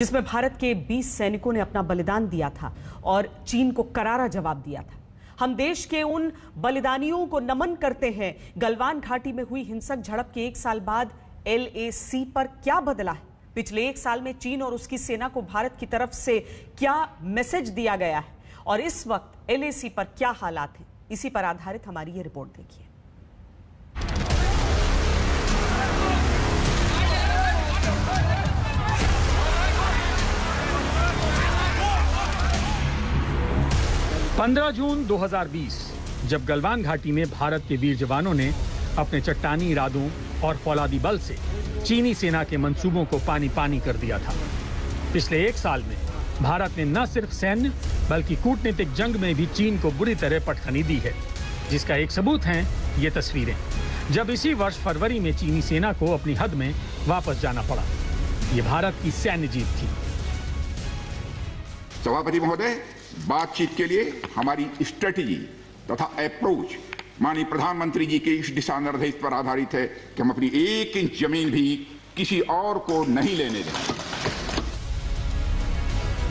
जिसमें भारत के 20 सैनिकों ने अपना बलिदान दिया था और चीन को करारा जवाब दिया था। हम देश के उन बलिदानियों को नमन करते हैं। गलवान घाटी में हुई हिंसक झड़प के 1 साल बाद LAC पर क्या बदला है? पिछले 1 साल में चीन और उसकी सेना को भारत की तरफ से क्या मैसेज दिया गया है और इस वक्त LAC पर क्या हालात हैं? इसी पर आधारित हमारी ये रिपोर्ट देखिए। पंद्रह जून 2020 जब गलवान घाटी में भारत के वीर जवानों ने अपने चट्टानी इरादों और फौलादी बल से चीनी सेना के मंसूबों को पानी पानी कर दिया था। पिछले 1 साल में भारत ने न सिर्फ सैन्य बल्कि कूटनीतिक जंग में भी चीन को बुरी तरह पटखनी दी है, जिसका एक सबूत हैं ये तस्वीरें, जब इसी वर्ष फरवरी में चीनी सेना को अपनी हद में वापस जाना पड़ा। ये भारत की सैन्य जीत थी। सभापति महोदय, बातचीत के लिए हमारी स्ट्रेटेजी तथा अप्रोच माननीय प्रधानमंत्री जी के इस दिशा निर्देश पर आधारित है कि हम अपनी 1 इंच जमीन भी किसी और को नहीं लेने देंगे।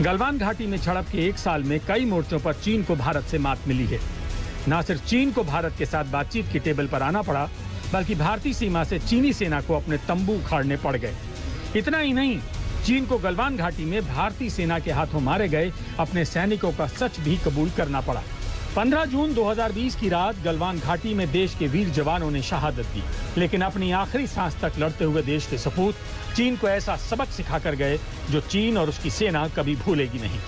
गलवान घाटी में झड़प के 1 साल में कई मोर्चों पर चीन को भारत से मात मिली है। न सिर्फ चीन को भारत के साथ बातचीत की टेबल पर आना पड़ा, बल्कि भारतीय सीमा से चीनी सेना को अपने तंबू उखाड़ने पड़ गए। इतना ही नहीं, चीन को गलवान घाटी में भारतीय सेना के हाथों मारे गए अपने सैनिकों का सच भी कबूल करना पड़ा। 15 जून 2020 की रात गलवान घाटी में देश के वीर जवानों ने शहादत दी, लेकिन अपनी आखिरी सांस तक लड़ते हुए देश के सपूत चीन को ऐसा सबक सिखाकर गए जो चीन और उसकी सेना कभी भूलेगी नहीं।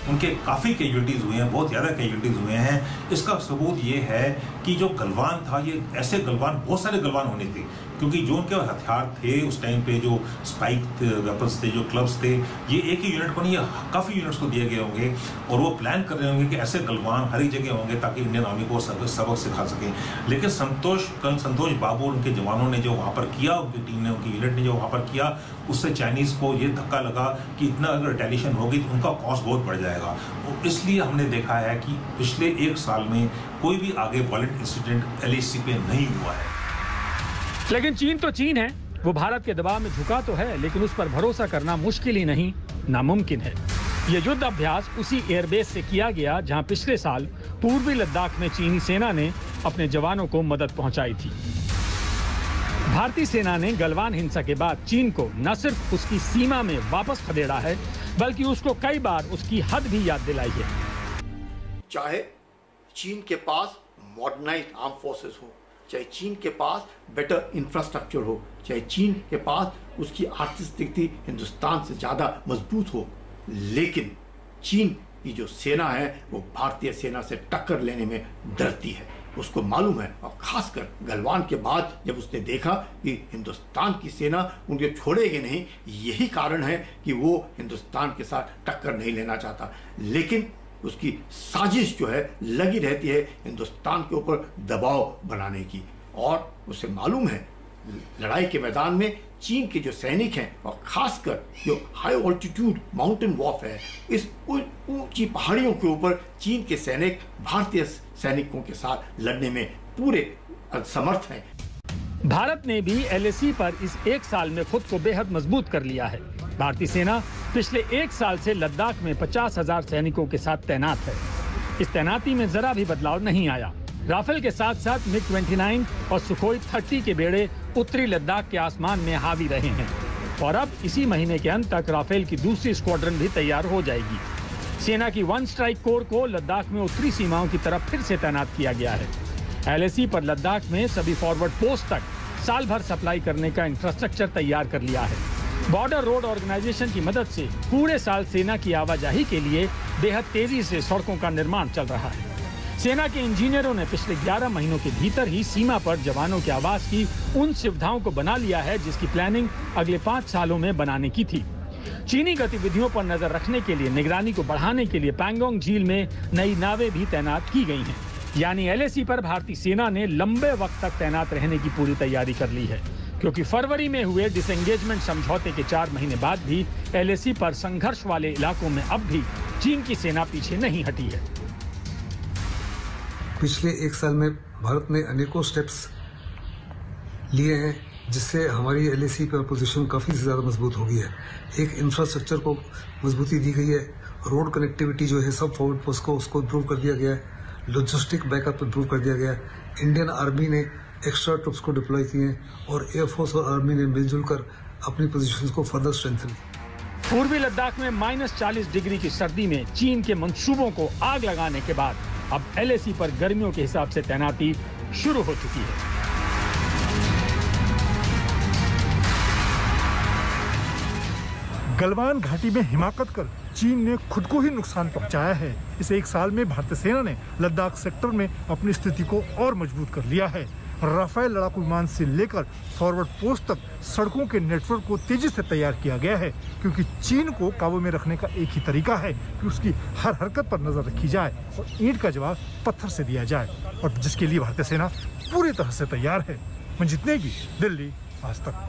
उनके काफ़ी कैजुअल्टीज हुए हैं, बहुत ज़्यादा कैजुअल्टीज हुए हैं। इसका सबूत ये है कि जो गलवान था, ये ऐसे गलवान, बहुत सारे गलवान होने थे, क्योंकि जो उनके हथियार थे उस टाइम पे, जो स्पाइक वेपन्स थे, जो क्लब्स थे, ये एक ही यूनिट को नहीं, ये काफ़ी यूनिट्स को दिए गए होंगे और वो प्लान कर रहे होंगे कि ऐसे गलवान हर एक जगह होंगे ताकि इंडियन आर्मी को सबक सिखा सकें। लेकिन संतोष बाबू और उनके जवानों ने जो वहाँ पर किया, उनकी टीम ने, उनकी यूनिट ने जो वहाँ पर किया, उससे चाइनीज़ को ये धक्का लगा कि इतना अगर रिटेलिएशन होगी तो उनका कॉस्ट बहुत बढ़ जाएगा। और इसलिए हमने देखा है कि पिछले 1 साल में कोई भी आगे वायलेंट इंसिडेंट LAC पे नहीं हुआ है। लेकिन चीन तो चीन है, वो भारत के दबाव में झुका तो है, लेकिन उस पर भरोसा करना मुश्किल ही नहीं, नामुमकिन है। ये युद्ध अभ्यास उसी एयरबेस से किया गया जहां पिछले साल पूर्वी लद्दाख में चीनी सेना ने अपने जवानों को मदद पहुंचाई थी। भारतीय सेना ने गलवान हिंसा के बाद चीन को न सिर्फ उसकी सीमा में वापस खदेड़ा है, बल्कि उसको कई बार उसकी हद भी याद दिलाई है। चाहे चीन के पास मॉडर्नाइज्ड आर्म फोर्सेस हो, चाहे चीन के पास बेटर इंफ्रास्ट्रक्चर हो, चाहे चीन के पास उसकी आर्थिक स्थिति हिंदुस्तान से ज़्यादा मजबूत हो, लेकिन चीन की जो सेना है वो भारतीय सेना से टक्कर लेने में डरती है। उसको मालूम है, और खासकर गलवान के बाद जब उसने देखा कि हिंदुस्तान की सेना उनके छोड़ेगी नहीं, यही कारण है कि वो हिंदुस्तान के साथ टक्कर नहीं लेना चाहता। लेकिन उसकी साजिश जो है लगी रहती है हिंदुस्तान के ऊपर दबाव बनाने की, और उसे मालूम है लड़ाई के मैदान में चीन के जो सैनिक हैं, और खासकर जो हाई ऑल्टीट्यूड माउंटेन वॉरफेयर है, इस ऊंची पहाड़ियों के ऊपर चीन के सैनिक भारतीय सैनिकों के साथ लड़ने में पूरे समर्थ हैं। भारत ने भी LAC पर इस 1 साल में खुद को बेहद मजबूत कर लिया है। भारतीय सेना पिछले 1 साल से लद्दाख में 50,000 सैनिकों के साथ तैनात है। इस तैनाती में जरा भी बदलाव नहीं आया। राफेल के साथ साथ MiG-29 और सुखोई 30 के बेड़े उत्तरी लद्दाख के आसमान में हावी रहे हैं, और अब इसी महीने के अंत तक राफेल की दूसरी स्क्वाड्रन भी तैयार हो जाएगी। सेना की 1 स्ट्राइक कोर को लद्दाख में उत्तरी सीमाओं की तरफ फिर से तैनात किया गया है। LAC पर लद्दाख में सभी फॉरवर्ड पोस्ट तक साल भर सप्लाई करने का इंफ्रास्ट्रक्चर तैयार कर लिया है। बॉर्डर रोड ऑर्गेनाइजेशन की मदद से पूरे साल सेना की आवाजाही के लिए बेहद तेजी से सड़कों का निर्माण चल रहा है। सेना के इंजीनियरों ने पिछले 11 महीनों के भीतर ही सीमा पर जवानों के आवास की उन सुविधाओं को बना लिया है जिसकी प्लानिंग अगले 5 सालों में बनाने की थी। चीनी गतिविधियों पर नजर रखने के लिए, निगरानी को बढ़ाने के लिए पैंगोंग झील में नई नावें भी तैनात की गई हैं। यानी LAC पर भारतीय सेना ने लंबे वक्त तक तैनात रहने की पूरी तैयारी कर ली है, क्योंकि फरवरी में हुए डिसएंगेजमेंट समझौते के 4 महीने बाद भी LAC पर संघर्ष वाले इलाकों में अब भी चीन की सेना पीछे नहीं हटी है। पिछले 1 साल में भारत ने अनेकों स्टेप्स लिए हैं जिससे हमारी LAC का पोजीशन काफ़ी ज़्यादा मजबूत हो गई है। एक इंफ्रास्ट्रक्चर को मजबूती दी गई है, रोड कनेक्टिविटी जो है सब फॉरवर्ड पोस्ट को उसको इम्प्रूव कर दिया गया है, लॉजिस्टिक बैकअप इम्प्रूव कर दिया गया है। इंडियन आर्मी ने एक्स्ट्रा ट्रुप्स को डिप्लॉय किए हैं और एयरफोर्स और आर्मी ने मिलजुल कर अपनी पोजीशंस को फर्दर स्ट्रेंथन किया। पूर्वी लद्दाख में -40 डिग्री की सर्दी में चीन के मंसूबों को आग लगाने के बाद अब LAC पर गर्मियों के हिसाब से तैनाती शुरू हो चुकी है। गलवान घाटी में हिमाकत कर चीन ने खुद को ही नुकसान पहुंचाया है। इस एक साल में भारतीय सेना ने लद्दाख सेक्टर में अपनी स्थिति को और मजबूत कर लिया है। राफेल लड़ाकू विमान से लेकर फॉरवर्ड पोस्ट तक सड़कों के नेटवर्क को तेजी से तैयार किया गया है, क्योंकि चीन को काबू में रखने का एक ही तरीका है कि उसकी हर हरकत पर नजर रखी जाए और ईंट का जवाब पत्थर से दिया जाए, और जिसके लिए भारतीय सेना पूरी तरह से तैयार है। मंजीत नेगी, दिल्ली, आज तक।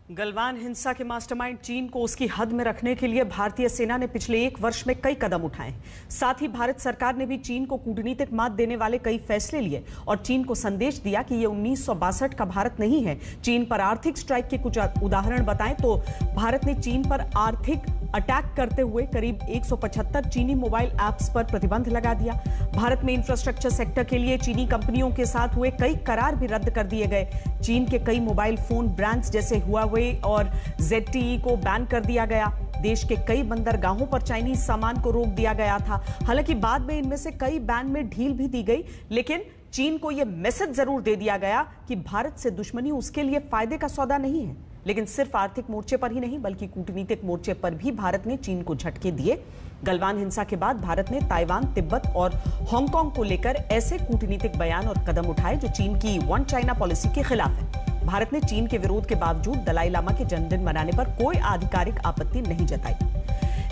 गलवान हिंसा के मास्टरमाइंड चीन को उसकी हद में रखने के लिए भारतीय सेना ने पिछले 1 वर्ष में कई कदम उठाए। साथ ही भारत सरकार ने भी चीन को कूटनीतिक मात देने वाले कई फैसले लिए और चीन को संदेश दिया कि ये 1962 का भारत नहीं है। चीन पर आर्थिक स्ट्राइक के कुछ उदाहरण बताएं तो भारत ने चीन पर आर्थिक अटैक करते हुए करीब 175 चीनी मोबाइल ऐप्स पर प्रतिबंध लगा दिया। भारत में इंफ्रास्ट्रक्चर सेक्टर के लिए चीनी कंपनियों के साथ हुए कई करार भी रद्द कर दिए गए। चीन के कई मोबाइल फोन ब्रांड्स जैसे हुआवे और ZTE को बैन कर दिया गया। देश के कई बंदरगाहों पर चाइनीज सामान को रोक दिया गया था। हालांकि बाद में इनमें से कई बैन में ढील भी दी गई, लेकिन चीन को यह मैसेज जरूर दे दिया गया कि भारत से दुश्मनी उसके लिए फायदे का सौदा नहीं है। लेकिन सिर्फ आर्थिक मोर्चे पर ही नहीं बल्कि कूटनीतिक मोर्चे पर भी भारत ने चीन को झटके दिए। गलवान हिंसा के बाद भारत ने ताइवान, तिब्बत और हांगकांग को लेकर ऐसे कूटनीतिक बयान और कदम उठाए जो चीन की वन चाइना पॉलिसी के खिलाफ है। भारत ने चीन के विरोध के बावजूद दलाई लामा के जन्मदिन मनाने पर कोई आधिकारिक आपत्ति नहीं जताई,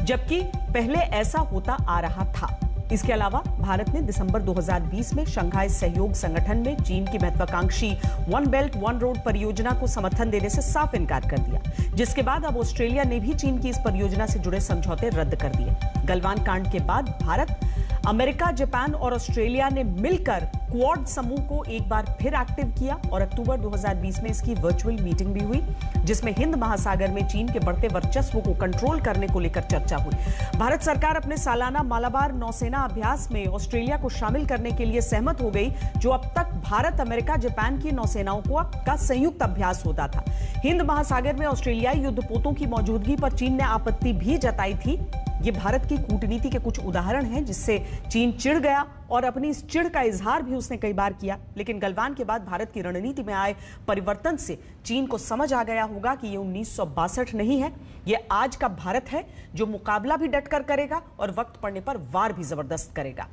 जबकि पहले ऐसा होता आ रहा था। इसके अलावा भारत ने दिसंबर 2020 में शंघाई सहयोग संगठन में चीन की महत्वाकांक्षी वन बेल्ट वन रोड परियोजना को समर्थन देने से साफ इनकार कर दिया, जिसके बाद अब ऑस्ट्रेलिया ने भी चीन की इस परियोजना से जुड़े समझौते रद्द कर दिए। गलवान कांड के बाद भारत, अमेरिका, जापान और ऑस्ट्रेलिया ने मिलकर क्वाड समूह को एक बार फिर एक्टिव किया और अक्टूबर 2020 में इसकी वर्चुअल मीटिंग भी हुई, जिसमें हिंद महासागर में चीन के बढ़ते वर्चस्व को कंट्रोल करने को लेकर चर्चा हुई। भारत सरकार अपने सालाना मालाबार नौसेना अभ्यास में ऑस्ट्रेलिया को शामिल करने के लिए सहमत हो गई, जो अब तक भारत, अमेरिका, जापान की नौसेनाओं का संयुक्त अभ्यास होता था। हिंद महासागर में ऑस्ट्रेलियाई युद्धपोतों की मौजूदगी पर चीन ने आपत्ति भी जताई थी। ये भारत की कूटनीति के कुछ उदाहरण हैं जिससे चीन चिढ़ गया और अपनी इस चिढ़ का इजहार भी उसने कई बार किया। लेकिन गलवान के बाद भारत की रणनीति में आए परिवर्तन से चीन को समझ आ गया होगा कि ये 1962 नहीं है, ये आज का भारत है जो मुकाबला भी डटकर करेगा और वक्त पड़ने पर वार भी जबरदस्त करेगा।